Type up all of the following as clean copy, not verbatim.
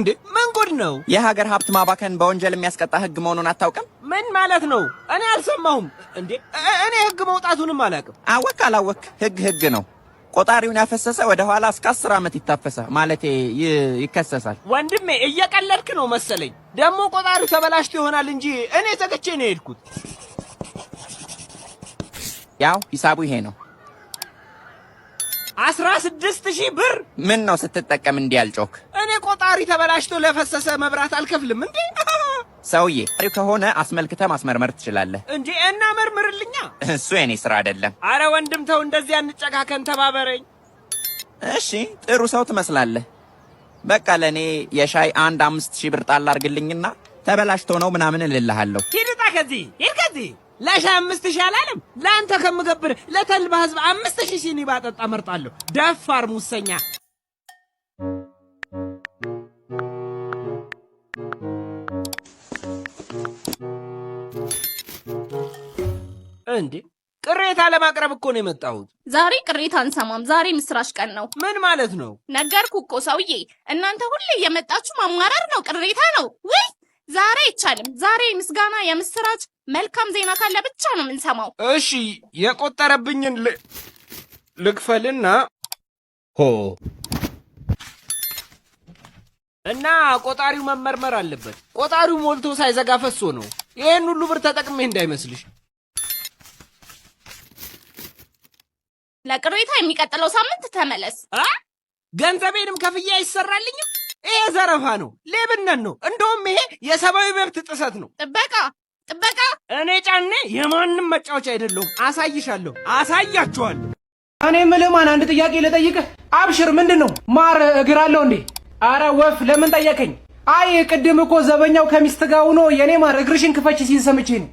እንዴ ምን ጉድ ነው? የሀገር ሀብት ማባከን በወንጀል የሚያስቀጣ ህግ መሆኑን አታውቅም? ምን ማለት ነው? እኔ አልሰማሁም። እንዴ እኔ ህግ መውጣቱንም አላውቅም። አወክ አላወክ ህግ ነው። ቆጣሪውን ያፈሰሰ ወደ ኋላ እስከ 10 ዓመት ይታፈሳል። ማለቴ ይከሰሳል። ወንድሜ እየቀለድክ ነው መሰለኝ። ደግሞ ቆጣሪው ተበላሽቶ ይሆናል እንጂ እኔ ዘግቼ ነው የሄድኩት። ያው ሂሳቡ ይሄ ነው። 16,000 ብር። ምን ነው ስትጠቀም እንዲያልጮክ? እኔ ቆጣሪ ተበላሽቶ ለፈሰሰ መብራት አልከፍልም እንዴ? ሰውዬ አሪው ከሆነ አስመልክተ ማስመርመር ትችላለህ እንጂ እና መርምርልኛ። እሱ የኔ ስራ አይደለም። አረ ወንድም ተው እንደዚህ አንጨካከን፣ ተባበረኝ። እሺ ጥሩ ሰው ትመስላለህ። በቃ ለኔ የሻይ 5,000 ብር ጣል አድርግልኝና ተበላሽቶ ነው ምናምን እልልሃለሁ። ሂድታ ከዚህ ለሻይ 5,000 አላለም። ለአንተ ከምገብር ለተልባ ህዝብ 5,000 ሲኒ ባጠጣ መርጣለሁ። ደፋር ሙሰኛ። እንዴ ቅሬታ ለማቅረብ እኮ ነው የመጣሁት። ዛሬ ቅሬታ አንሰማም። ዛሬ ምስራች ቀን ነው። ምን ማለት ነው? ነገርኩ እኮ ሰውዬ። እናንተ ሁሌ የመጣችሁ ማማራር ነው፣ ቅሬታ ነው። ወይ ዛሬ አይቻልም። ዛሬ ምስጋና፣ የምስራች መልካም ዜና ካለ ብቻ ነው የምንሰማው። እሺ የቆጠረብኝን ልክፈልና እና ቆጣሪው መመርመር አለበት። ቆጣሪው ሞልቶ ሳይዘጋ ፈሶ ነው። ይሄን ሁሉ ብር ተጠቅሜ እንዳይመስልሽ። ለቅሬታ የሚቀጥለው ሳምንት ተመለስ። ገንዘቤንም ከፍዬ አይሰራልኝም። ይሄ ዘረፋ ነው፣ ሌብነት ነው። እንደውም ይሄ የሰብአዊ መብት ጥሰት ነው። ጥበቃ እኔ ጫኔ የማንም መጫወቻ አይደለሁም። አሳይሻለሁ፣ አሳያችኋለሁ። እኔ የምልህ ማን አንድ ጥያቄ ልጠይቅህ። አብሽር ምንድን ነው ማር እግር አለው እንዴ? አረ ወፍ ለምን ጠየቀኝ? አይ ቅድም እኮ ዘበኛው ከሚስት ጋር ሆኖ የኔ ማር እግርሽን ክፈች ሲል ሰምቼ ነው።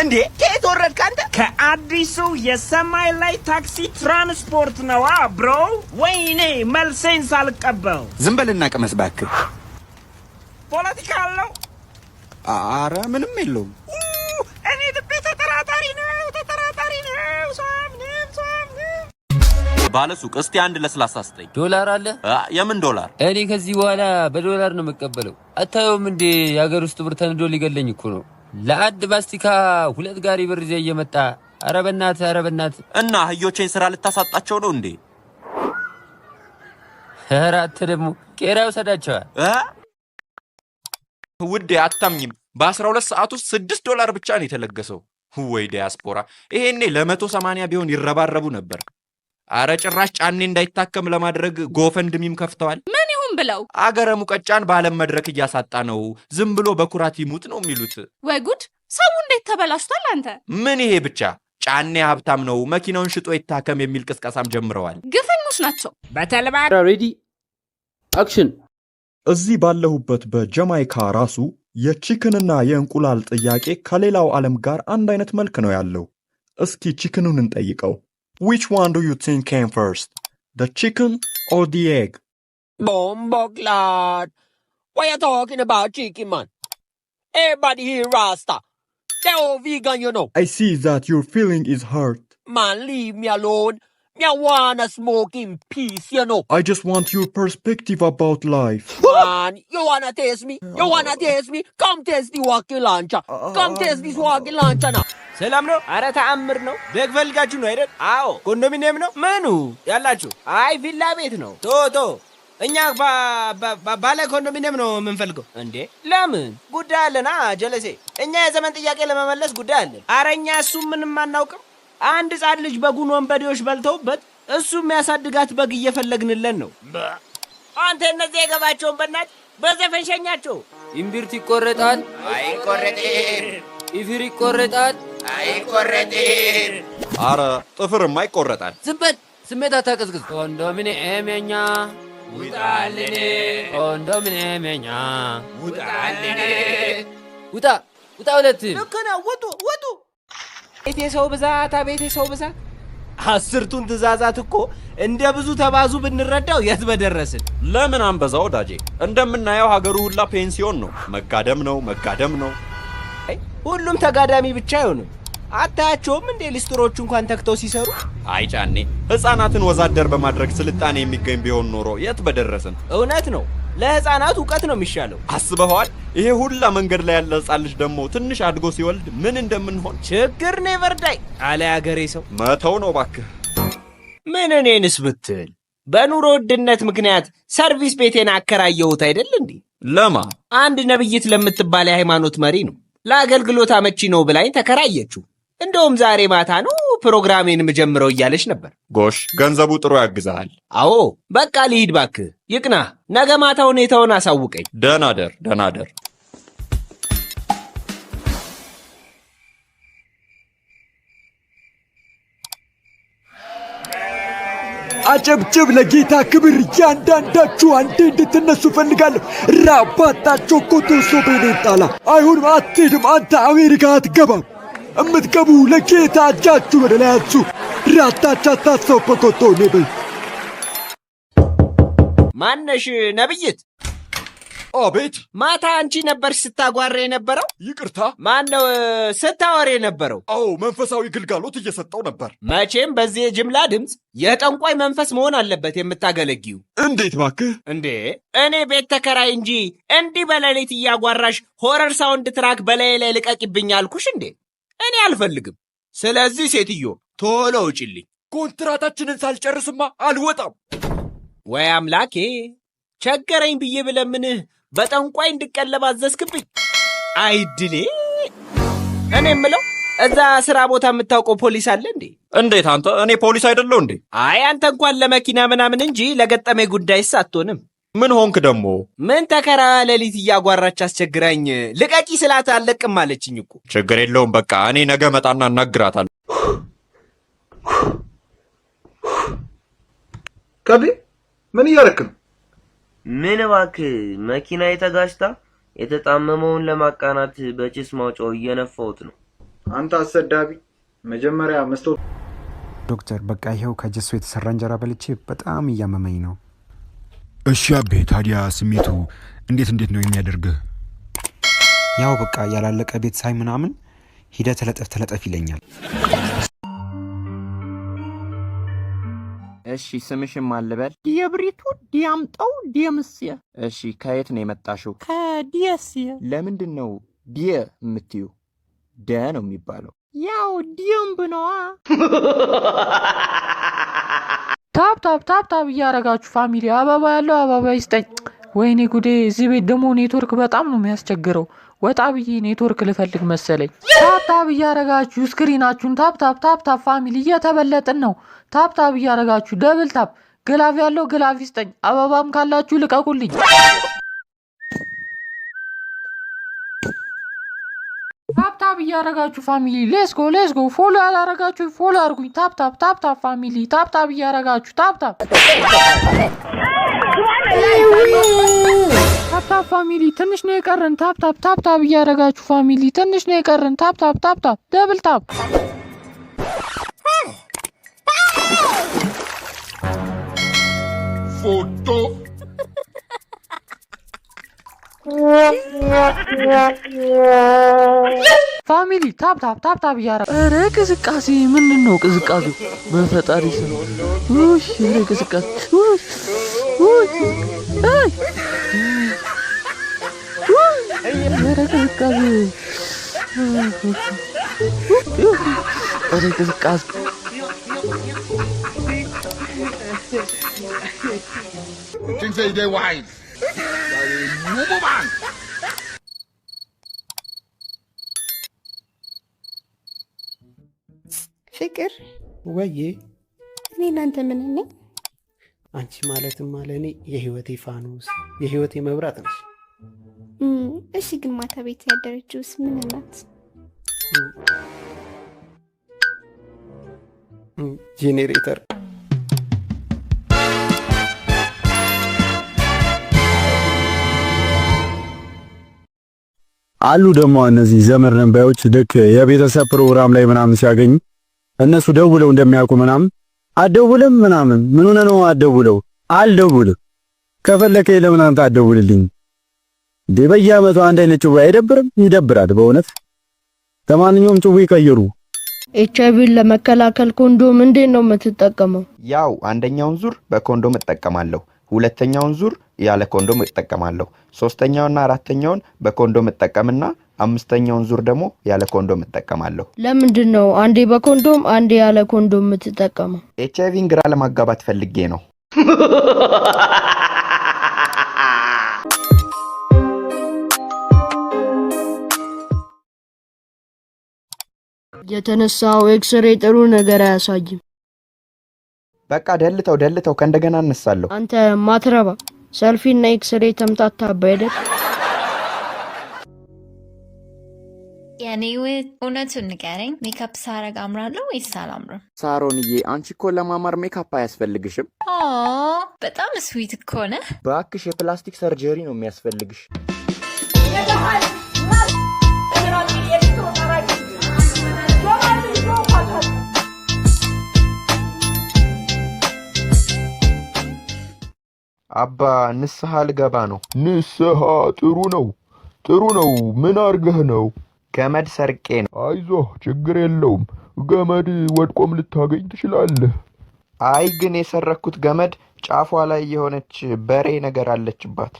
እንዴ ከየት ወረድክ አንተ? ከአዲሱ የሰማይ ላይ ታክሲ ትራንስፖርት ነዋ ብሮ። ወይኔ መልሴን ሳልቀበል ዝም በልና ቅመስ እባክህ። ፖለቲካ አለው? አረ ምንም የለውም። እኔ ልቤ ተጠራጣሪ ነው። ባለሱቅ እስቲ አንድ ለስላሳ ስጠኝ። ዶላር አለ? የምን ዶላር? እኔ ከዚህ በኋላ በዶላር ነው የምቀበለው። አታየውም እንዴ የሀገር ውስጥ ብር ተንዶ ሊገለኝ እኮ ነው። ለአድ ባስቲካ 2 ጋሪ ብር ይዘህ እየመጣ ኧረ በእናትህ እና አህዮቼን ስራ ልታሳጣቸው ነው እንዴ? ኧረ አንተ ደግሞ ቄራ ውሰዳቸዋል። ውዴ አታምኝም። በ12 ሰዓት ውስጥ $6 ብቻ ነው የተለገሰው። ወይ ዲያስፖራ! ይሄኔ ለ180 ቢሆን ይረባረቡ ነበር። አረ ጭራሽ ጫኔ እንዳይታከም ለማድረግ ጎፈንድሚም ከፍተዋል። ምን ይሁን ብለው አገረ ሙቀጫን በዓለም መድረክ እያሳጣ ነው። ዝም ብሎ በኩራት ይሙት ነው የሚሉት። ወይ ጉድ! ሰው እንዴት ተበላሽቷል አንተ። ምን ይሄ ብቻ ጫኔ ሀብታም ነው፣ መኪናውን ሽጦ ይታከም የሚል ቅስቀሳም ጀምረዋል። ግፈኞች ናቸው። በተልባ ሬዲ አክሽን። እዚህ ባለሁበት በጃማይካ ራሱ የቺክንና የእንቁላል ጥያቄ ከሌላው ዓለም ጋር አንድ አይነት መልክ ነው ያለው። እስኪ ቺክኑን እንጠይቀው። Which one do you think came first? The chicken or the egg? Bomboglad. Why you talking about chicken, man? Everybody here Rasta. They're all vegan, you know. I see that your feeling is hurt. Man, leave me alone. Me wanna smoke in peace, you know. I just want your perspective about life. Man, you wanna taste me? Come taste the walkie launcher. Come taste this walkie launcher now. ሰላም ነው? አረ ተአምር ነው። ደግ ፈልጋችሁ ነው አይደል? አዎ። ኮንዶሚኒየም ነው? ምኑ ያላችሁ? አይ ቪላ ቤት ነው። ቶ እኛ ባለ ኮንዶሚኒየም ነው የምንፈልገው። እንዴ ለምን? ጉዳይ አለና ጀለሴ። እኛ የዘመን ጥያቄ ለመመለስ ጉዳይ አለን። አረ እኛ እሱ ምንም አናውቅም። አንድ ሕፃን ልጅ በጉን ወንበዴዎች በልተውበት እሱ የሚያሳድጋት በግ እየፈለግንለን ነው። አንተ እነዚህ የገባቸውን በእናትህ በዘፈን ሸኛቸው። ኢምቢርት ይቆረጣል? አይቆረጥም። ኢፊር ይቆረጣል? አይቆረጥም። አረ ጥፍርማ ይቆረጣል። ዝም በል፣ ስሜት አታቀዝቅዝ። ኮንዶሚኒየም የኛ ውጣልን፣ ኮንዶሚኒየም የኛ ውጣልን። ውጣ ሁለት። ልክ ነው። ውጡ። አቤት የሰው ብዛት፣ አቤት የሰው ብዛት። 10ቱን ትእዛዛት እኮ እንደ ብዙ ተባዙ ብንረዳው የት በደረስን። ለምን አንበዛ ወዳጄ? እንደምናየው ሀገሩ ሁላ ፔንሲዮን ነው። መጋደም ነው። ሁሉም ተጋዳሚ ብቻ አይሆንም። አታያቸውም እንዴ ሊስትሮቹ እንኳን ተክተው ሲሰሩ? አይ ጫኔ፣ ሕፃናትን ወዛደር በማድረግ ስልጣኔ የሚገኝ ቢሆን ኖሮ የት በደረስን። እውነት ነው። ለሕፃናት እውቀት ነው የሚሻለው። አስበኸዋል? ይሄ ሁላ መንገድ ላይ ያለ ሕፃን ልጅ ደግሞ ትንሽ አድጎ ሲወልድ ምን እንደምንሆን። ችግር ኔቨር ዳይ አለ ያገሬ ሰው። መተው ነው ባክህ። ምን እኔንስ ብትል በኑሮ ውድነት ምክንያት ሰርቪስ ቤቴን አከራየሁት አይደል እንዴ? ለማ? አንድ ነብይት ለምትባል የሃይማኖት መሪ ነው። ለአገልግሎት አመቺ ነው ብላኝ ተከራየችው። እንደውም ዛሬ ማታ ነው ፕሮግራሜን የምጀምረው እያለች ነበር። ጎሽ፣ ገንዘቡ ጥሩ ያግዛል። አዎ፣ በቃ ልሂድ ባክህ። ይቅና፣ ነገ ማታ ሁኔታውን አሳውቀኝ። ደህና ደር፣ ደህና ደር። አጨብጭብ ለጌታ ክብር። እያንዳንዳችሁ አንዴ እንድትነሱ ፈልጋለሁ። ራባታቸው ኮቶሶ ቤኔጣላ አይሁንም፣ አትሄድም። አንተ አሜሪካ አትገባም። እምትገቡ ለጌታ እጃችሁ ወደ ላይ አንሱ። ራታቻ ታሰው በኮቶ ኔበይ ማነሽ? ነብይት? አቤት። ማታ አንቺ ነበርሽ ስታጓራ የነበረው? ይቅርታ። ማነው ስታወር የነበረው? አዎ፣ መንፈሳዊ ግልጋሎት እየሰጠው ነበር። መቼም በዚህ የጅምላ ድምፅ የጠንቋይ መንፈስ መሆን አለበት የምታገለጊው። እንዴት ባክህ? እንዴ እኔ ቤት ተከራይ እንጂ እንዲህ በሌሊት እያጓራሽ ሆረር ሳውንድ ትራክ በላይ ላይ ልቀቂብኝ አልኩሽ እንዴ? እኔ አልፈልግም። ስለዚህ ሴትዮ ቶሎ ውጪልኝ። ኮንትራታችንን ሳልጨርስማ አልወጣም። ወይ አምላኬ፣ ቸገረኝ ብዬ ብለምንህ በጠንቋይ እንድቀለብ አዘዝክብኝ። አይድሌ። እኔ የምለው እዛ ስራ ቦታ የምታውቀው ፖሊስ አለ እንዴ? እንዴት አንተ? እኔ ፖሊስ አይደለው እንዴ? አይ አንተ እንኳን ለመኪና ምናምን እንጂ ለገጠመ ጉዳይስ አትሆንም። ምን ሆንክ ደግሞ? ምን ተከራ ሌሊት እያጓራች አስቸግራኝ ልቀቂ ስላት አለቅም አለችኝ እኮ። ችግር የለውም በቃ እኔ ነገ መጣና እናግራታለሁ። ቀቢ ምን እያረክ ነው? ምን እባክህ፣ መኪና የተጋጭታ የተጣመመውን ለማቃናት በጭስ ማውጫው እየነፋሁት ነው። አንተ አሰዳቢ፣ መጀመሪያ መስታወት። ዶክተር በቃ ይኸው ከጀሶ የተሰራ እንጀራ በልቼ በጣም እያመመኝ ነው። እሺ አቤ፣ ታዲያ ስሜቱ እንዴት ነው የሚያደርግህ? ያው በቃ ያላለቀ ቤት ሳይ ምናምን ሂደ ተለጠፍ ይለኛል። እሺ ስምሽም አልበል? የብሪቱ ዲያምጠው ዲየምስየ። እሺ ከየት ነው የመጣሽው? ከዲየስየ። ለምንድን ነው ዲየ የምትዩ? ደ ነው የሚባለው። ያው ዲየምብ ነዋ። ታፕ እያረጋችሁ ፋሚሊ፣ አበባ ያለው አበባ ይስጠኝ። ወይኔ ጉዴ! እዚህ ቤት ደግሞ ኔትወርክ በጣም ነው የሚያስቸግረው። ወጣ ብዬ ኔትወርክ ልፈልግ መሰለኝ። ታፕ እያረጋችሁ ስክሪናችሁን ታፕ ፋሚሊ፣ እየተበለጥን ነው። ታፕ እያረጋችሁ ደብል ታፕ። ግላፍ ያለው ግላፍ ይስጠኝ። አበባም ካላችሁ ልቀቁልኝ። ታፕ እያረጋችሁ ፋሚሊ፣ ሌስ ጎ። ፎሎ ያላረጋችሁ ፎሎ አርጉኝ። ታፕ ፋሚሊ፣ ታፕ እያረጋችሁ ታፕ ፋሚሊ፣ ትንሽ ነው የቀረን። ታፕ እያረጋችሁ ፋሚሊ፣ ትንሽ ነው የቀረን። ታፕ ደብል ታፕ። ፎቶ ፋሚሊ ታፕ እያረ። ኧረ ቅዝቃዜ ምንድን ነው ቅዝቃዜው? በፈጣሪ ስም ውሽ! ኧረ ቅዝቃዜ ኧረ ቅዝቃዜ ኧረ ቅዝቃዜ ፍቅር ወዬ፣ እኔ እናንተ ምን ነኝ? አንቺ ማለትም ለእኔ የህይወቴ ፋኖስ የህይወቴ መብራት ነሽ። እሺ ግን ማታ ቤት ያደረችውስ ምን ናት? ጄኔሬተር። አሉ ደግሞ እነዚህ ዘመድ ነንባዮች ልክ የቤተሰብ ፕሮግራም ላይ ምናምን ሲያገኙ እነሱ ደውለው እንደሚያውቁ ምናምን አደውልም ምናምን ምን ሆነ ነው አልደውልም ከፈለከ ለምን አንተ አደውልልኝ እንዴ? በየዓመቱ አንድ አይነት ጭዌ አይደብርም? ይደብራል በእውነት። ለማንኛውም ጭዌ ቀይሩ። ኤችአይቪን ለመከላከል ኮንዶም እንዴት ነው የምትጠቀመው? ያው አንደኛውን ዙር በኮንዶም እጠቀማለሁ፣ ሁለተኛውን ዙር ያለ ኮንዶም እጠቀማለሁ፣ ሶስተኛውና አራተኛውን በኮንዶም እጠቀምና አምስተኛውን ዙር ደግሞ ያለ ኮንዶም እጠቀማለሁ። ለምንድን ነው አንዴ በኮንዶም አንዴ ያለ ኮንዶም የምትጠቀመው? ኤችአይቪን ግራ ለማጋባት ፈልጌ ነው። የተነሳው ኤክስሬ ጥሩ ነገር አያሳይም። በቃ ደልተው ከእንደገና እነሳለሁ። አንተ ማትረባ ሰልፊና ኤክስሬ ተምታታብህ አይደል? የኔ እውነቱን ንገረኝ፣ ሜካፕ ሳረግ አምራለሁ ወይስ አላምርም? ሳሮንዬ አንቺ እኮ ለማማር ሜካፕ አያስፈልግሽም። በጣም ስዊት እኮ ነህ። በአክሽ የፕላስቲክ ሰርጀሪ ነው የሚያስፈልግሽ። አባ ንስሐ ልገባ ነው። ንስሐ ጥሩ ነው። ምን አርገህ ነው? ገመድ ሰርቄ ነው። አይዞህ ችግር የለውም። ገመድ ወድቆም ልታገኝ ትችላለህ። አይ ግን የሰረኩት ገመድ ጫፏ ላይ የሆነች በሬ ነገር አለችባት።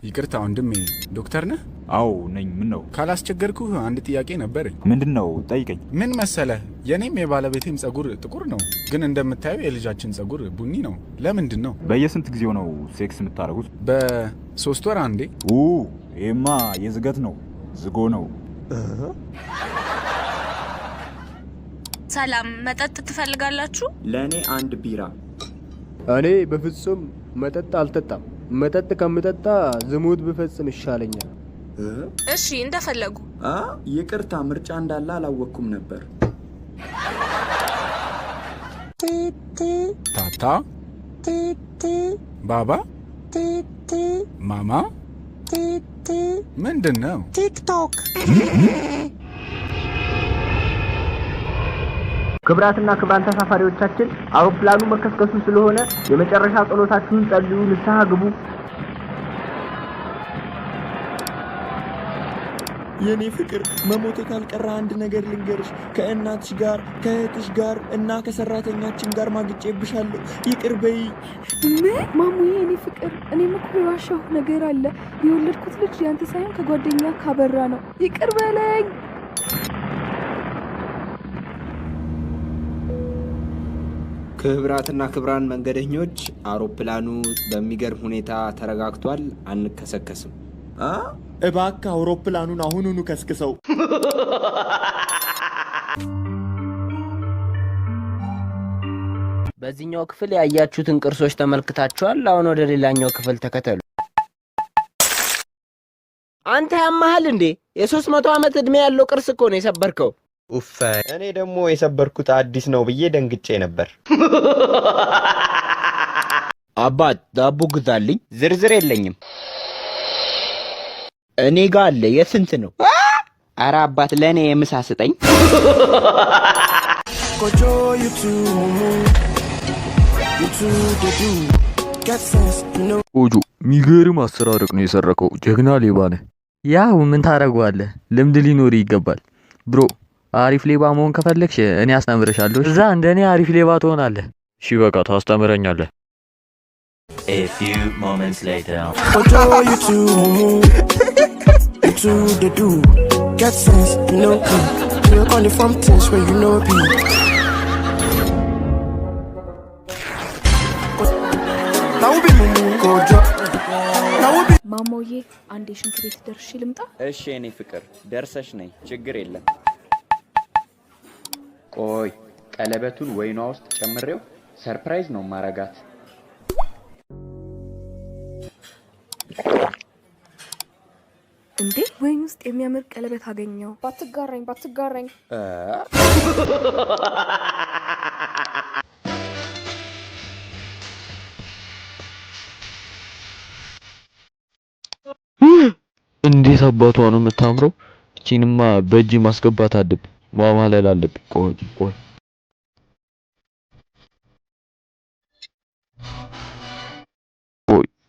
ይቅርታ ወንድሜ፣ ዶክተር ነህ? አዎ ነኝ። ምን ነው? ካላስቸገርኩህ አንድ ጥያቄ ነበረኝ። ምንድነው? ጠይቀኝ። ምን መሰለህ፣ የኔም የባለቤቴም ጸጉር ጥቁር ነው፣ ግን እንደምታየው የልጃችን ጸጉር ቡኒ ነው። ለምንድን ነው? በየስንት ጊዜው ነው ሴክስ የምታደርጉት? በ3 ወር አንዴ። ይሄማ የዝገት ነው፣ ዝጎ ነው። ሰላም፣ መጠጥ ትፈልጋላችሁ? ለእኔ አንድ ቢራ። እኔ በፍጹም መጠጥ አልጠጣም። መጠጥ ከምጠጣ ዝሙት ብፈጽም ይሻለኛል። እሺ እንደፈለጉ። ይቅርታ ምርጫ እንዳለ አላወቅኩም ነበር። ታታ፣ ባባ፣ ማማ ምንድን ነው? ቲክቶክ። ክብራትና ክብራን ተሳፋሪዎቻችን አውሮፕላኑ መከስከሱ ስለሆነ የመጨረሻ ጸሎታችሁን ጸልዩ፣ ንስሐ ግቡ። የኔ ፍቅር መሞቴ ካልቀረ አንድ ነገር ልንገርሽ። ከእናትሽ ጋር ከእህትሽ ጋር እና ከሰራተኛችን ጋር ማግጬብሻለሁ። ይቅር በይ። ምን ማሙዬ? የኔ ፍቅር እኔም እኮ የዋሻሁ ነገር አለ። የወለድኩት ልጅ ያንተ ሳይሆን ከጓደኛ ካበራ ነው። ይቅር በለኝ። ክብራትና ክብራን መንገደኞች አውሮፕላኑ በሚገርም ሁኔታ ተረጋግቷል። አንከሰከስም። እባክህ አውሮፕላኑን አሁኑኑ ከስክሰው። በዚህኛው ክፍል ያያችሁትን ቅርሶች ተመልክታችኋል። አሁን ወደ ሌላኛው ክፍል ተከተሉ። አንተ ያማሃል እንዴ? የ300 ዓመት ዕድሜ ያለው ቅርስ እኮ ነው የሰበርከው። ኡፍ! እኔ ደግሞ የሰበርኩት አዲስ ነው ብዬ ደንግጬ ነበር። አባት ዳቦ ግዛልኝ። ዝርዝር የለኝም። እኔ ጋር አለ። የስንት ነው? ኧረ አባት ለእኔ የምሳ ስጠኝ። ኦጆ ሚገርም አሰራረቅ ነው የሰረከው። ጀግና ሌባ ነህ። ያው ምን ታደርገዋለህ? ልምድ ሊኖር ይገባል ብሮ። አሪፍ ሌባ መሆን ከፈለግሽ እኔ አስተምርሻለሁ። እዛ እንደኔ አሪፍ ሌባ ትሆናለህ። እሺ በቃ ታስተምረኛለህ። A few moments later. Get sense, you know me. We're calling from things where you know me. Now we be mumu gojo. Now we be. ማሞዬ አንዴ ሽንት ቤት ደርሼ ልምጣ? እሺ የኔ ፍቅር ደርሰሽ ነኝ፣ ችግር የለም። ቆይ ቀለበቱን ወይኗ ውስጥ ጨምሬው ሰርፕራይዝ ነው ማረጋት። እንዴ ወይን ውስጥ የሚያምር ቀለበት አገኘው። ባትጋራኝ። እንዴት አባቷ ነው የምታምረው! እቺንማ በእጅ ማስገባት አለብኝ። ማማለል አለብኝ። ቆይ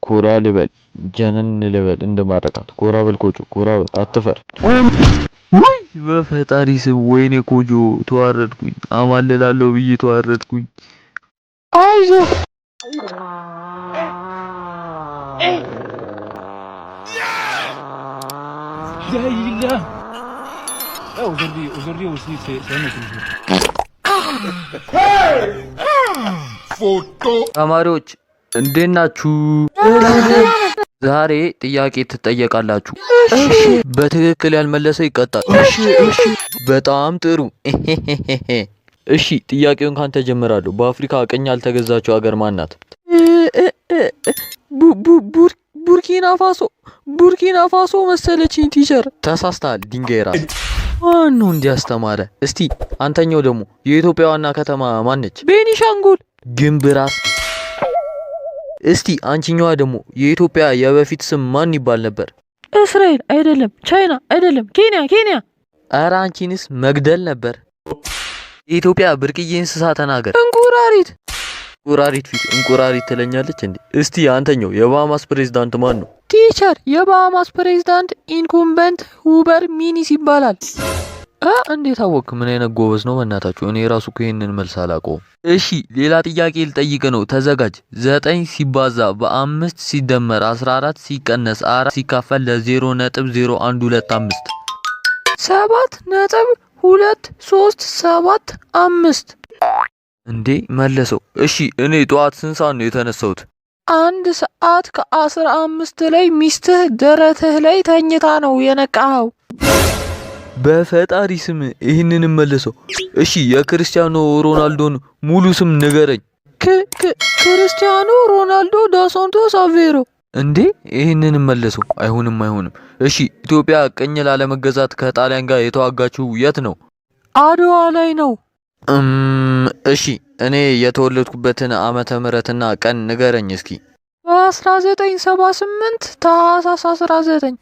ኮራ ልበል ጀነን ልበል እንደማረካት ኮራ በል ኮጆ ኮራ በል አትፈር። ወይ በፈጣሪ ስም ወይኔ ኮጆ ተዋረድኩኝ። አማልላለሁ ብዬ ተዋረድኩኝ። አይዞህ ተማሪዎች እንዴት ናችሁ? ዛሬ ጥያቄ ትጠየቃላችሁ። በትክክል ያልመለሰ ይቀጣል። በጣም ጥሩ። እሺ ጥያቄውን ካንተ ጀምራለሁ። በአፍሪካ ቅኝ ያልተገዛችው ሀገር ማን ናት? ቡርኪና ፋሶ መሰለችኝ ቲቸር። ተሳስተሃል። ድንጋይ ራስ ማነው እንዲያስተማረ? እስቲ አንተኛው ደግሞ የኢትዮጵያ ዋና ከተማ ማነች? ቤኒሻንጉል። ግንብ ራስ። እስቲ አንቺኛዋ ደግሞ የኢትዮጵያ የበፊት ስም ማን ይባል ነበር? እስራኤል አይደለም፣ ቻይና አይደለም፣ ኬንያ። ኧረ አንቺንስ መግደል ነበር። የኢትዮጵያ ብርቅዬ እንስሳ ተናገር። እንቁራሪት ፊት እንቁራሪት ትለኛለች እንዴ? እስቲ አንተኛው የባሃማስ ፕሬዝዳንት ማን ነው? ቲቸር የባሃማስ ፕሬዝዳንት ኢንኩምበንት ሁበር ሚኒስ ይባላል። እንዴት አወቅ? ምን አይነት ጎበዝ ነው በእናታችሁ። እኔ ራሱ እኮ ይሄንን መልስ አላውቀውም። እሺ ሌላ ጥያቄ ልጠይቅ ነው፣ ተዘጋጅ። 9 ሲባዛ በ5 ሲደመር 14 ሲቀነስ 4 ሲካፈል ለ0.0125 7.2375 እንዴ መለሰው። እሺ እኔ ጠዋት ስንት ሰዓት ነው የተነሳሁት? 1 ሰዓት ከ15 ላይ ሚስትህ ደረትህ ላይ ተኝታ ነው የነቃኸው። በፈጣሪ ስም ይህንን መልሰው። እሺ የክርስቲያኖ ሮናልዶን ሙሉ ስም ንገረኝ። ክርስቲያኖ ሮናልዶ ዳሳንቶስ አቬሮ። እንዴ ይህንን መልሰው። አይሆንም። እሺ ኢትዮጵያ ቅኝ ላለመገዛት ከጣሊያን ጋር የተዋጋችው የት ነው? አድዋ ላይ ነው። እሺ እኔ የተወለድኩበትን ዓመተ ምህረትና ቀን ንገረኝ እስኪ። 1978 ታህሳስ 19።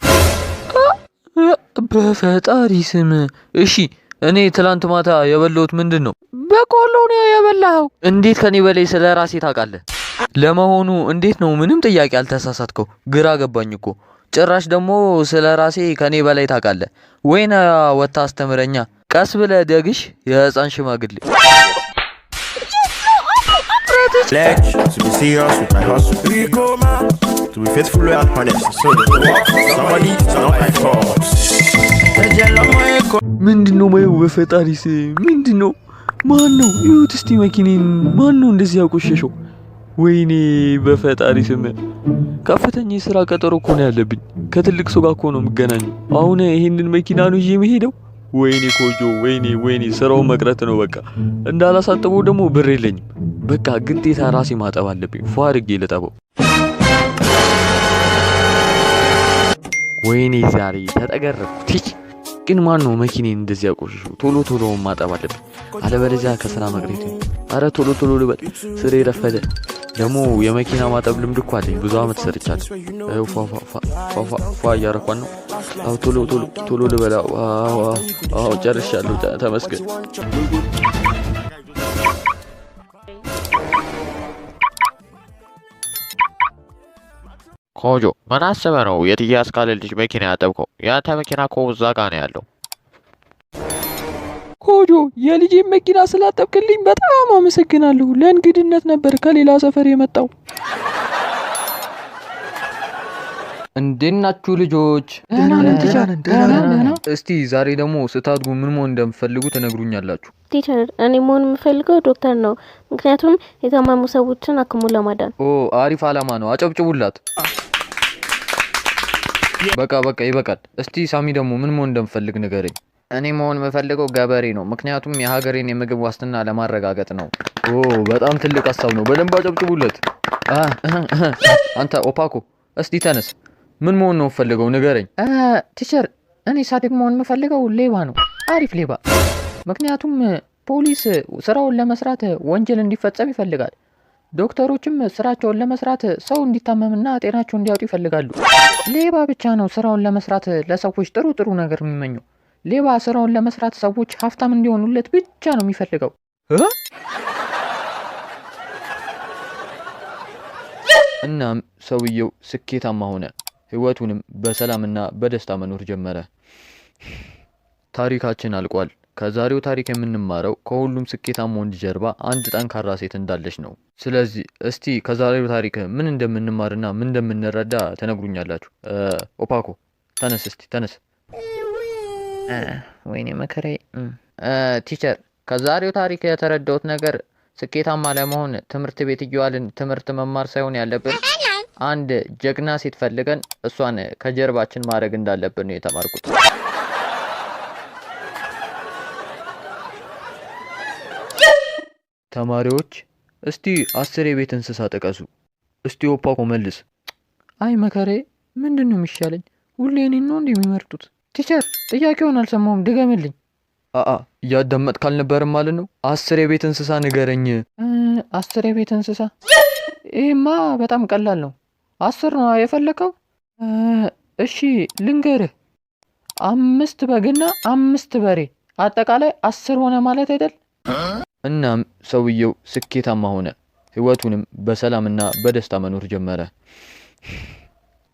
በፈጣሪ ስም። እሺ እኔ ትላንት ማታ የበላሁት ምንድን ነው? በቆሎ ነው የበላኸው። እንዴት ከኔ በላይ ስለ ራሴ ታውቃለህ? ለመሆኑ እንዴት ነው ምንም ጥያቄ አልተሳሳትከው? ግራ ገባኝ እኮ። ጭራሽ ደግሞ ስለ ራሴ ከኔ በላይ ታውቃለህ። ወይና ወታ አስተምረኛ። ቀስ ብለህ ደግሽ የህፃን ሽማግሌ። Pledge to be serious with my hustle. To be faithful and honest. So somebody is not my fault. ምንድነው ማየው? በፈጣሪ ስም ምንድነው? ማን ነው? ይሁት እስቲ መኪኔን ማን ነው እንደዚህ ያቆሸሸው? ወይኔ በፈጣሪ ስም ከፍተኛ የሥራ ቀጠሮ እኮ ነው ያለብኝ። ከትልቅ ሰው ጋር እኮ ነው የምገናኘው። አሁን ይሄንን መኪና ነው ይዤ የምሄደው? ወይኔ ኮጆ፣ ወይኔ ስራውን መቅረት ነው በቃ። እንዳላሳጥበው ደግሞ ብር የለኝም። በቃ ግዴታ ራሴ ማጠብ አለብኝ። ፏ አድርጌ ልጠበው። ወይኔ ዛሬ ተጠገረፍኩ። ግን ማን ነው መኪኔን እንደዚህ ያቆሽሹ? ቶሎ ማጠብ አለብኝ፣ አለበለዚያ ከስራ መቅረት ነው። አረ ቶሎ ልበል፣ ስሬ ረፈደ። ደግሞ የመኪና ማጠብ ልምድ እኮ አለኝ፣ ብዙ አመት ሰርቻለሁ። ፏ እያረኳን ነው። አው ቶሎ ልበል። አው ጨርሻለሁ፣ ተመስገን። ኮጆ ምን አስበህ ነው የትዬ አስካለ ልጅ መኪና ያጠብከው? ያንተ መኪና እኮ እዛ ጋር ነው ያለው። ኮጆ የልጄን መኪና ስላጠብክልኝ በጣም አመሰግናለሁ። ለእንግድነት ነበር ከሌላ ሰፈር የመጣው። እንዴት ናችሁ ልጆች? ደህና። እስቲ ዛሬ ደግሞ ስታድጉ ምን መሆን እንደምትፈልጉ ትነግሩኛላችሁ? ቲቸር፣ እኔ መሆን የምፈልገው ዶክተር ነው። ምክንያቱም የታመሙ ሰዎችን አክሞ ለማዳን። አሪፍ አላማ ነው። አጨብጭቡላት። በቃ ይበቃል። እስቲ ሳሚ ደግሞ ምን መሆን እንደምፈልግ ንገረኝ። እኔ መሆን የምፈልገው ገበሬ ነው። ምክንያቱም የሀገሬን የምግብ ዋስትና ለማረጋገጥ ነው። በጣም ትልቅ ሀሳብ ነው። በደንብ አጨብጭቡለት። አንተ ኦፓኮ እስቲ ተነስ። ምን መሆን ነው የምፈልገው ንገረኝ። ቲቸር፣ እኔ ሳድግ መሆን የምፈልገው ሌባ ነው። አሪፍ ሌባ። ምክንያቱም ፖሊስ ስራውን ለመስራት ወንጀል እንዲፈጸም ይፈልጋል። ዶክተሮችም ስራቸውን ለመስራት ሰው እንዲታመምና ጤናቸው እንዲያጡ ይፈልጋሉ። ሌባ ብቻ ነው ስራውን ለመስራት ለሰዎች ጥሩ ነገር የሚመኘው። ሌባ ስራውን ለመስራት ሰዎች ሀብታም እንዲሆኑለት ብቻ ነው የሚፈልገው። እናም ሰውየው ስኬታማ ሆነ። ህይወቱንም በሰላምና በደስታ መኖር ጀመረ። ታሪካችን አልቋል። ከዛሬው ታሪክ የምንማረው ከሁሉም ስኬታማ ወንድ ጀርባ አንድ ጠንካራ ሴት እንዳለች ነው። ስለዚህ እስቲ ከዛሬው ታሪክ ምን እንደምንማርና ምን እንደምንረዳ ተነግሩኛላችሁ። ኦፓኮ ተነስ፣ እስቲ ተነስ። ወይኔ መከራዬ። ቲቸር፣ ከዛሬው ታሪክ የተረዳሁት ነገር ስኬታማ ለመሆን ትምህርት ቤት እየዋልን ትምህርት መማር ሳይሆን ያለብን አንድ ጀግና ሴት ፈልገን እሷን ከጀርባችን ማድረግ እንዳለብን ነው የተማርኩት። ተማሪዎች እስቲ 10 የቤት እንስሳ ጥቀሱ። እስቲ ኦፓኮ መልስ። አይ መከራዬ፣ ምንድነው የሚሻለኝ? ሁሌ እኔን ነው እንደሚመርጡት። ቲቸር፣ ጥያቄውን አልሰማሁም፣ ድገምልኝ። እያዳመጥክ አልነበረም ማለት ነው። 10 የቤት እንስሳ ንገረኝ። 10 የቤት እንስሳ? ይሄማ በጣም ቀላል ነው። 10 ነው የፈለከው? እሺ ልንገርህ፣ 5 በግና 5 በሬ አጠቃላይ 10 ሆነ ማለት አይደል? እናም ሰውየው ስኬታማ ሆነ። ህይወቱንም በሰላምና በደስታ መኖር ጀመረ።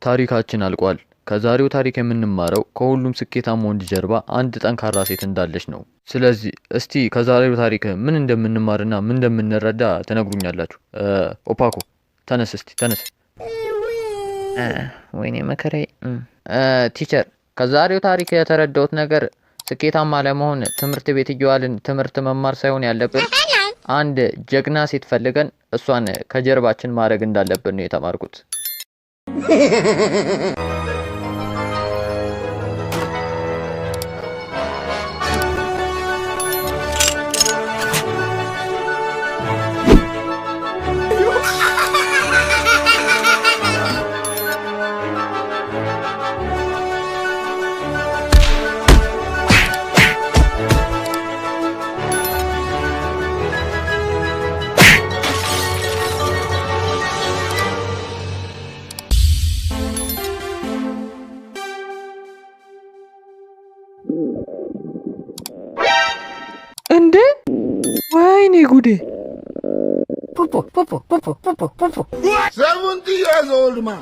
ታሪካችን አልቋል። ከዛሬው ታሪክ የምንማረው ከሁሉም ስኬታማ ወንድ ጀርባ አንድ ጠንካራ ሴት እንዳለች ነው። ስለዚህ እስቲ ከዛሬው ታሪክ ምን እንደምንማርና ምን እንደምንረዳ ተነግሩኛላችሁ። ኦፓኮ ተነስ፣ እስቲ ተነስ። ወይኔ መከራዬ። ቲቸር፣ ከዛሬው ታሪክ የተረዳሁት ነገር ስኬታማ ለመሆን ትምህርት ቤት እየዋልን ትምህርት መማር ሳይሆን ያለብን አንድ ጀግና ሴት ፈልገን እሷን ከጀርባችን ማድረግ እንዳለብን ነው የተማርኩት። እንዴ! ወይኔ ጉዴ! Pupu, pupu, pupu, pupu, pupu. 70 years old man.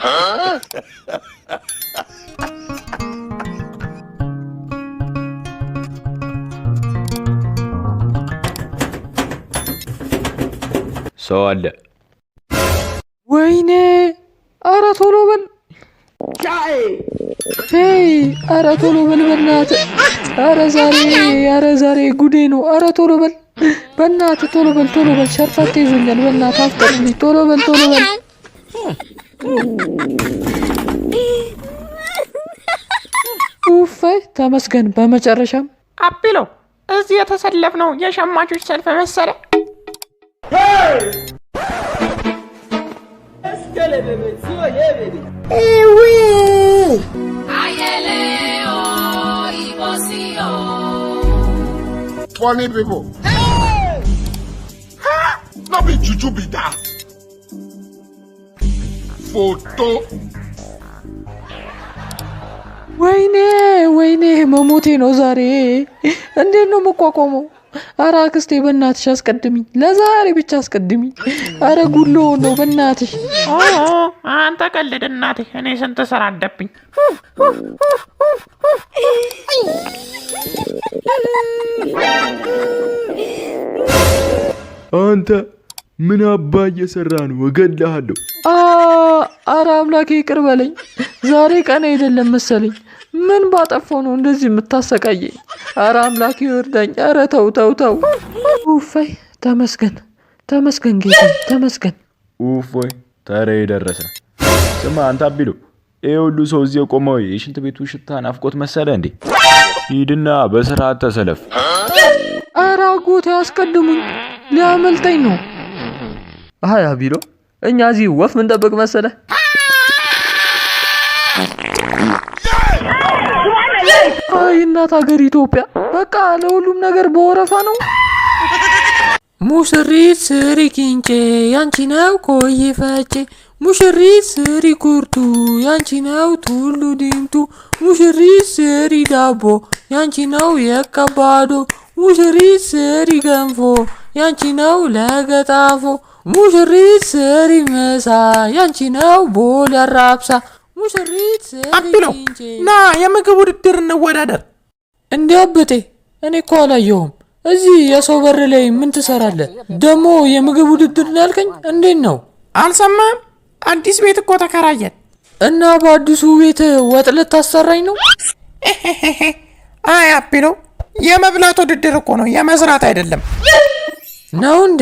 ሰው አለ። ወይኔ! ኧረ ቶሎ በል! ሄይ! ኧረ ቶሎ በል በእናትህ! ኧረ ዛሬ ጉዴ ነው! ኧረ ቶሎ በል በእናትህ! ቶሎ በል! ሸርፈት ይዞኛል! በእናትህ አፍጠንልኝ! ቶሎ በል! ኡፋይ! ተመስገን! በመጨረሻም አቢሎ፣ እዚህ የተሰለፍነው የሸማቾች ሰልፍ መሰለ። Funny people. No be juju be that. Photo. ወይኔ መሞቴ ነው ዛሬ። እንዴት ነው መቋቋመው? ኧረ አክስቴ በእናትሽ አስቀድሚኝ፣ ለዛሬ ብቻ አስቀድሚኝ። ኧረ ጉሎ ነው በእናትሽ። አንተ ቀልድ እናትህ፣ እኔ ስንት ስራ አለብኝ። አንተ ምን አባ እየሰራ ነው? እገድልሃለሁ። ኧረ አምላኬ ይቅር በለኝ። ዛሬ ቀን አይደለም መሰለኝ። ምን ባጠፋው ነው እንደዚህ የምታሰቃየኝ? ኧረ አምላኬ ይርዳኝ። ኧረ ተው። ኡፋይ! ተመስገን ጌታ ተመስገን። ኡፎይ! ተራዬ ደረሰ። ስማ አንተ አቢሎ፣ ይሄ ሁሉ ሰው እዚህ የቆመው የሽንት ቤቱ ሽታ ናፍቆት መሰለ እንዴ? ሂድና በስርዓት ተሰለፍ። ኧረ አጎቴ አስቀድሙኝ፣ ሊያመልጠኝ ነው። አይ አቢሎ፣ እኛ እዚህ ወፍ ምን ጠብቅ መሰለ? አይ እናት ሀገር ኢትዮጵያ፣ በቃ ለሁሉም ነገር በወረፋ ነው። ሙሽሪት ስሪ ቂንጬ ያንቺ ነው ኮይ ፈጬ፣ ሙሽሪት ስሪ ኩርቱ ያንቺ ነው ቱሉ ዲምቱ፣ ሙሽሪት ስሪ ዳቦ ያንቺ ነው የቀባዶ፣ ሙሽሪት ስሪ ገንፎ ያንቺ ነው ለገጣፎ፣ ሙሽሪት ስሪ መሳ ያንቺ ነው ቦል ያራብሳ ሙሽሪት ስሪ አብለው ና የምግብ ውድድር እንወዳደር። እንዴ አበቴ እኔ እኮ አላየሁም። እዚህ የሰው በር ላይ ምን ትሰራለህ? ደግሞ የምግብ ውድድር ያልከኝ እንዴት ነው? አልሰማህም? አዲስ ቤት እኮ ተከራየን እና በአዲሱ ቤት ወጥ ልታሰራኝ ነው? አይ አብለው የመብላት ውድድር እኮ ነው የመስራት አይደለም። ነው እንዴ?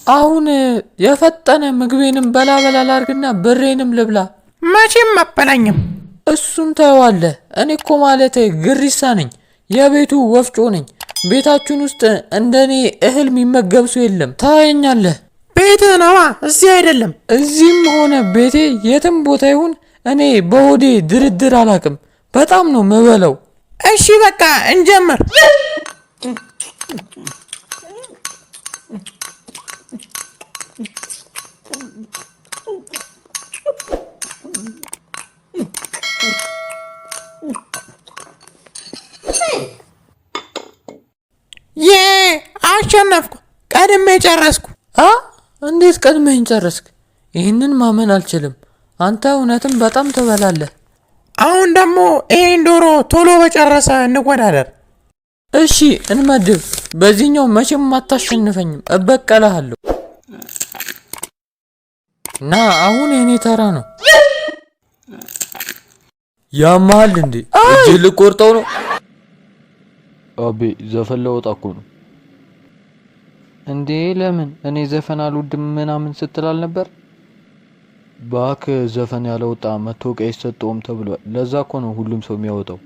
አሁን የፈጠነ ምግቤንም በላ ላርግና ብሬንም ልብላ። መቼም አበላኝም። እሱን ታየዋለህ። እኔ እኮ ማለት ግሪሳ ነኝ፣ የቤቱ ወፍጮ ነኝ። ቤታችን ውስጥ እንደኔ እህል የሚመገብ ሰው የለም። ታየኛለህ። ቤትህ ነዋ፣ እዚህ አይደለም። እዚህም ሆነ ቤቴ የትም ቦታ ይሁን እኔ በሆዴ ድርድር አላቅም። በጣም ነው ምበለው። እሺ በቃ እንጀምር። አሸነፍኩ። ቀድሜ ጨረስኩ። እንዴት ቀድሜኝ ጨረስክ? ይህንን ማመን አልችልም። አንተ እውነትም በጣም ትበላለህ። አሁን ደግሞ ይሄን ዶሮ ቶሎ በጨረሰ እንወዳደር። እሺ እንመድብ። በዚህኛው መቼም አታሸንፈኝም፣ እበቀልሃለሁ። ና አሁን የኔ ተራ ነው። ያማል እንዴ? እጅ ልቆርጠው ነው? አቤ ዘፈን ለወጣ እኮ ነው እንዴ? ለምን? እኔ ዘፈን አልወድም ምናምን ስትላል ነበር። ባክ ዘፈን ያለወጣ መታወቂያ አይሰጠውም ተብሏል። ለዛ እኮ ነው ሁሉም ሰው የሚያወጣው።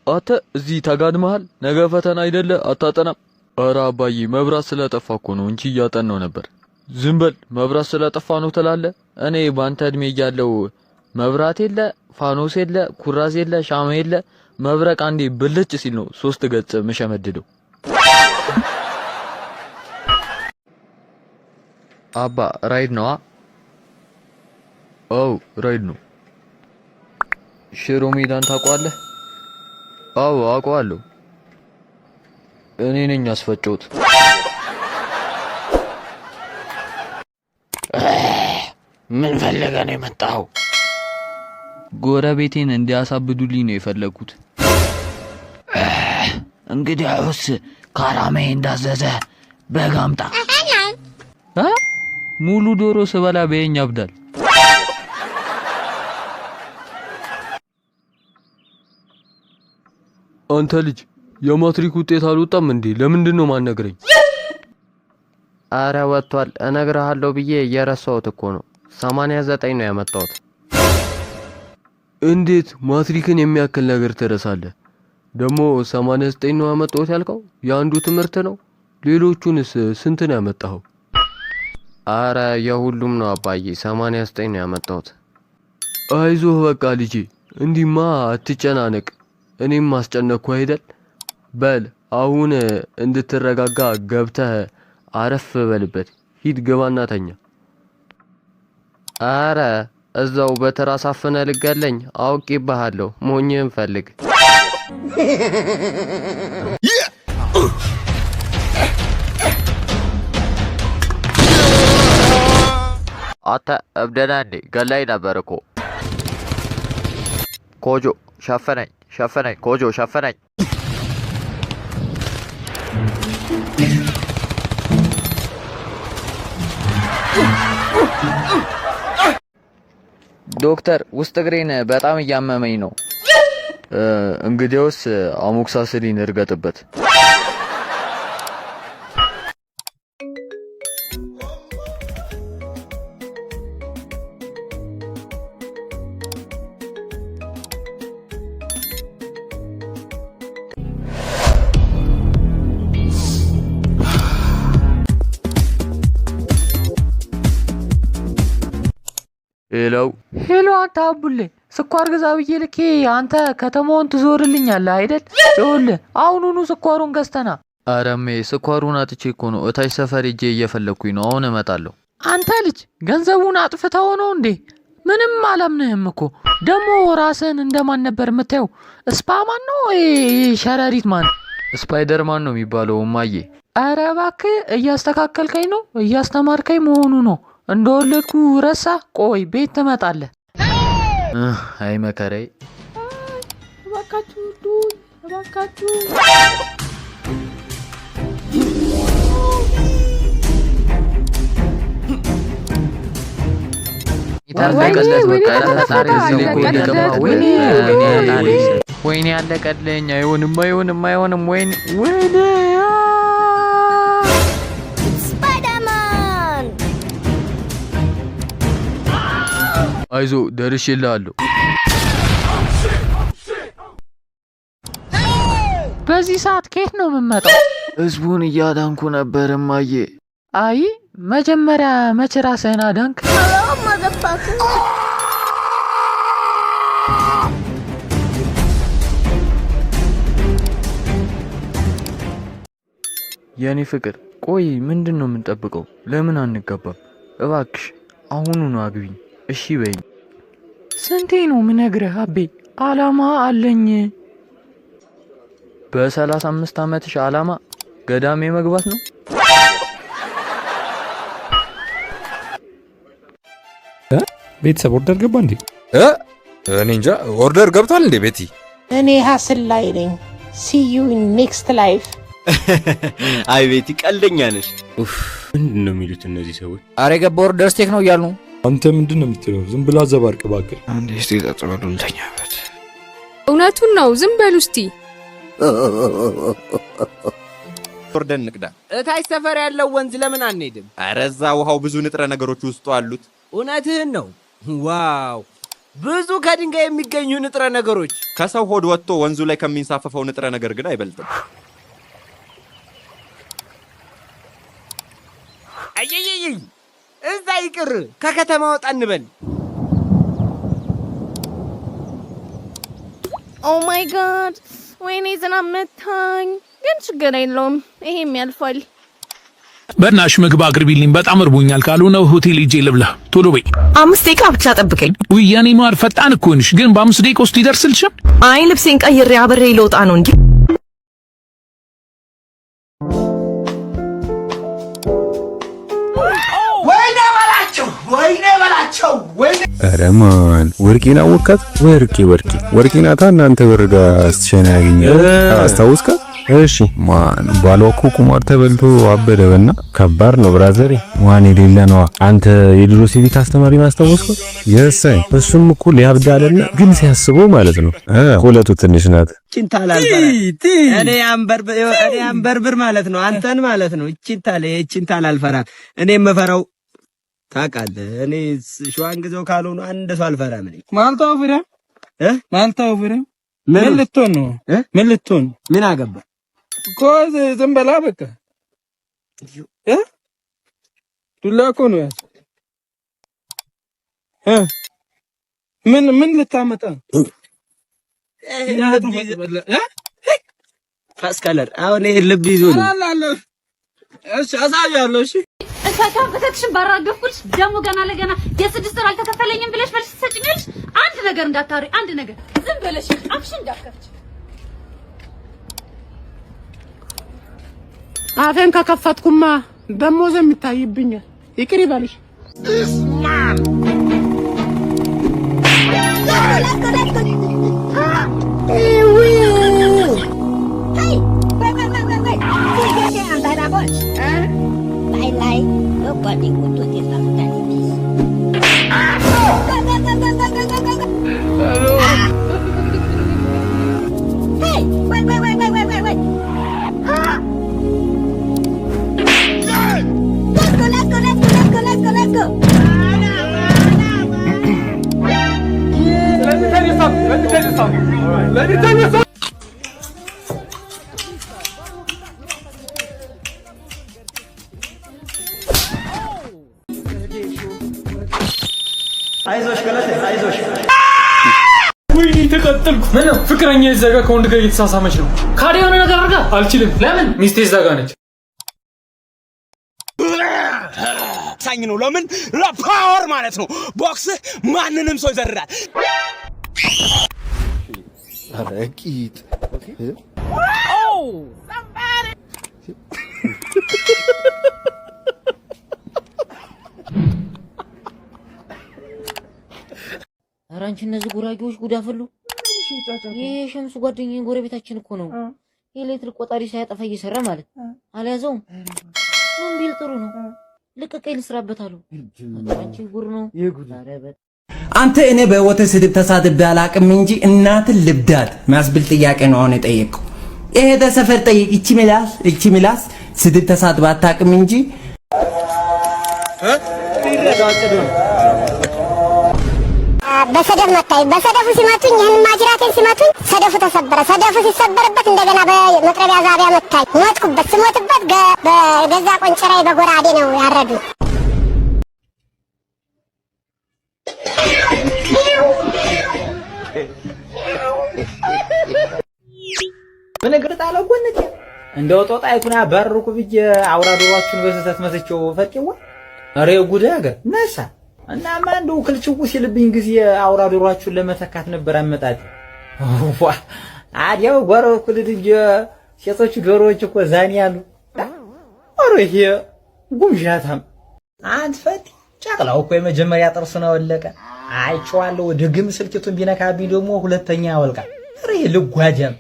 አተ እዚህ ተጋድመሃል። ነገ ፈተና አይደለ? አታጠናም? ኧረ አባዬ መብራት ስለጠፋ እኮ ነው እንጂ እያጠናው ነበር። ዝም በል። መብራት ስለጠፋ ነው ትላለህ? እኔ ባንተ እድሜ እያለው መብራት የለ፣ ፋኖስ የለ፣ ኩራዝ የለ፣ ሻማ የለ። መብረቅ አንዴ ብልጭ ሲል ነው 3 ገጽ መሸመድደው። አባ ራይድ ነዋ። አው ራይድ ነው። ሽሮ ሜዳን ታውቀዋለህ? አው አውቀዋለሁ። እኔ ነኝ ያስፈጨሁት። ምን ፈልገህ ነው የመጣኸው? ጎረቤቴን እንዲያሳብዱልኝ ነው የፈለኩት። እንግዲያውስ ካራሜ እንዳዘዘ በግ አምጣ። ሙሉ ዶሮ ስበላ በየኝ ያብዳል። አንተ ልጅ የማትሪክ ውጤት አልወጣም እንዴ? ለምንድን ነው ማነግረኝ? አረ ወጥቷል። እነግርሃለሁ ብዬ እየረሳሁት እኮ ነው። 89 ነው ያመጣሁት። እንዴት ማትሪክን የሚያክል ነገር ትረሳለህ? ደግሞ 89 ነው ያመጣሁት ያልከው የአንዱ ትምህርት ነው። ሌሎቹንስ ስንት ነው ያመጣኸው? አረ የሁሉም ነው አባዬ፣ 89 ነው ያመጣሁት። አይዞህ በቃ ልጄ፣ እንዲማ አትጨናነቅ። እኔም ማስጨነቅኩ አይደል? በል አሁን እንድትረጋጋ ገብተህ አረፍ በልበት። ሂድ ግባና ተኛ። አረ እዛው በትራስ አፍነህ ልገለኝ? አውቄብሃለሁ። ሞኝህን ፈልግ። አንተ እብደና እንዴ? ገላይ ነበር እኮ። ኮጆ ሸፈነኝ፣ ሸፈነኝ፣ ኮጆ ሸፈነኝ። ዶክተር ውስጥ እግሬን በጣም እያመመኝ ነው። እንግዲያውስ አሞክሳስሊን እርገጥበት። ሄሎ አንተ አቡሌ፣ ስኳር ግዛ ብዬ ልኬ አንተ ከተማውን ትዞርልኛለህ አይደል? ይኸውልህ አሁኑኑ ስኳሩን ገዝተና። አረሜ ስኳሩን አጥቼ እኮ ነው እታች ሰፈር ሄጄ እየፈለኩኝ ነው። አሁን እመጣለሁ። አንተ ልጅ ገንዘቡን አጥፍተው ነው እንዴ? ምንም አላምንህም እኮ። ደግሞ ራስህን እንደማን ነበር የምታየው? ስፓማን ነው ሸረሪት ማን? ስፓይደርማን ነው የሚባለው እማዬ። ኧረ እባክህ እያስተካከልከኝ ነው፣ እያስተማርከኝ መሆኑ ነው። እንደወለድኩ ረሳ። ቆይ ቤት ትመጣለህ። አይ መከራዬ። እባካችሁ እባካችሁ። ወይኔ አለቀልኝ። አይሆንም አይሆንም አይሆንም። ወይኔ ስፓይደርማን አይዞ ደርሼልሃለሁ። በዚህ ሰዓት ከየት ነው የምመጣው? ህዝቡን እያዳንኩ ነበር እማዬ። አይ መጀመሪያ መቼ ራስህን አዳንክ? የኔ ፍቅር ቆይ ምንድን ነው የምንጠብቀው? ለምን አንገባም? እባክሽ አሁኑኑ አግቢኝ እሺ በይኝ። ስንቴ ነው ምነግርህ አቤ፣ አላማ አለኝ። በ35 ዓመትሽ አላማ ገዳሜ መግባት ነው? ቤተሰብ ኦርደር ገባ እንዴ? እኔ እንጃ ኦርደር ገብቷል እንዴ? ቤቲ እኔ ሀስል ላይ ነኝ። ሲ ዩ ኢን ኔክስት ላይፍ። አይ ቤቲ ቀልደኛ ነሽ። ምንድን ነው የሚሉት እነዚህ ሰዎች? አረ የገባ ኦርደር ስቴክ ነው እያሉ ነው። አንተ ምንድን ነው የምትለው? ዝም ብላ ዘባርቅ እባክህ። አንዴ እስቲ ተጠቅለሉ ልተኛበት። እውነቱን ነው፣ ዝም በሉ እስቲ። ወርደን ንቅዳ። እታች ሰፈር ያለው ወንዝ ለምን አንሄድም? ኧረ እዛ ውሃው ብዙ ንጥረ ነገሮች ውስጡ አሉት። እውነትህን ነው። ዋው ብዙ ከድንጋይ የሚገኙ ንጥረ ነገሮች። ከሰው ሆድ ወጥቶ ወንዙ ላይ ከሚንሳፈፈው ንጥረ ነገር ግን አይበልጥም። አየየይ እዛ ይቅር፣ ከከተማ ወጣ እንበል። ኦ ማይ ጋድ ወይኔ ዝናብ መታኝ። ግን ችግር የለውም ይሄም ያልፋል። በእናትሽ ምግብ አቅርቢልኝ፣ በጣም እርቦኛል። ካልሆነ ሆቴል ሂጄ ልብላ። ቶሎ በይ። 5 ደቂቃ ብቻ ጠብቀኝ። ውይ የኔ ማር ፈጣን እኮ ነሽ፣ ግን በ5 ደቂቃ ውስጥ ይደርስልሻል? አይ ልብሴን ቀይሬ አብሬ ልወጣ ነው እንጂ። ወይኔ በላቸው ወይኔ። ኧረ ማን ወርቂን አወቃት? ወርቂ ናታ። እናንተ ብርጋ ስትሸና ያገኛል አስታውስካ? እሺ ማን ባሏ እኮ ቁማር ተበልቶ አበደበና ከባድ ነው ብራዘሬ። ማን የሌለ ነው። አንተ የድሮ ሲቪክ አስተማሪ ማስታወስከው? የሳይ እሱም እኮ ሊያብዳለና ግን ሲያስበው ማለት ነው ሁለቱ ትንሽ ናት። እኔ አንበርብር ማለት ነው አንተን ማለት ነው። እቺንታል አልፈራም። እኔ የምፈራው ታውቃለህ፣ እኔ ሸዋን ግዘው ካልሆነ አንድ ሰው አልፈራም። እኔ ማልታው ፍሬ ምን ልትሆን ነው? ምን አገባ እኮ ዝም በላ በቃ። ዱላ እኮ ነው ያዝ። ምን ልታመጣ ፋስካለር አሁን ይሄ ልብ ይዞ ነው። እሺ አሳያለሁ። እሺ ከከፈተሽን ባራገፍኩልሽ ደግሞ ገና ለገና የ6 ወር አልተከፈለኝም ብለሽ መልስ ትሰጪኛለሽ። አንድ ነገር እንዳታሪ፣ አንድ ነገር ዝም ብለሽ አፍሽን እንዳትከፍቺ። አፌን ከከፈትኩማ ደሞዝ የሚታይብኛል። ይቅር ይበልሽ። Nobody would do this after this. Hey, wait. Let's go. Let me tell you something. አይዞሽ ገለቴ አይዞሽ። ወይኔ ተቀጠልኩ። ምን ነው ፍቅረኛ ይዘጋ ከወንድ ጋር እየተሳሳመች ነው። ካዲያ የሆነ ነገር አድርጋ አልችልም። ለምን ሚስቴ እዛ ጋር ነች። ሳኝ ነው ለምን ለፓወር ማለት ነው ቦክስ ማንንም ሰው ይዘራል አረቂት አራንቺ እነዚህ ጉራጌዎች ጉዳፈሉ የሸምሱ ጓደኛዬ ጎረቤታችን እኮ ነው ኤሌክትሪክ ቆጣሪ ሳያጠፋ እየሰራ ማለት አልያዘውም ምን ቢል ጥሩ ነው ልቀቀኝ ልስራበታለሁ አንቺ ጉር ነው አረበት አንተ እኔ በህይወቴ ስድብ ተሳድቤ አላቅም እንጂ እናትን ልብዳት ማስብል ጥያቄ ነው አሁን የጠየቀው ይሄ ተሰፈር ጠይቅ እቺ ሚላስ ስድብ ተሳድባ አታቅም እንጂ በሰደፍ መታኝ በሰደፉ ሲመቱኝ ይሄን ማጅራቴን ሲመቱኝ ሰደፉ ተሰበረ ሰደፉ ሲሰበርበት እንደገና በመጥረቢያ ዛቢያ መታኝ ሞትኩበት ስሞትበት በገዛ ቆንጨራይ በጎራዴ ነው ያረዱ በነገር ጣለው ጎንት እንደው ጦጣይቱና በርኩ ብዬ አውራ ዶሮአችሁን በስህተት መስቸው ፈጥቂው አሬ ጉድ ያገር ነሳ እና ማን እንደው ክልችው ሲልብኝ ጊዜ አውራ ዶሮአችሁን ለመተካት ነበር አመጣጥ ዋ አዲያው ጎረኩ ልጅ ሴቶች ዶሮዎች እኮ ዛኒ ያሉ አረ ይሄ ጉምዣታም አንተ ፈት ጫቅላው እኮ የመጀመሪያ ጥርስ ነው ወለቀ አይቼዋለሁ ደግም ስልክቱን ቢነካብኝ ደግሞ ሁለተኛ ያወልቃል አረ ልጓጀም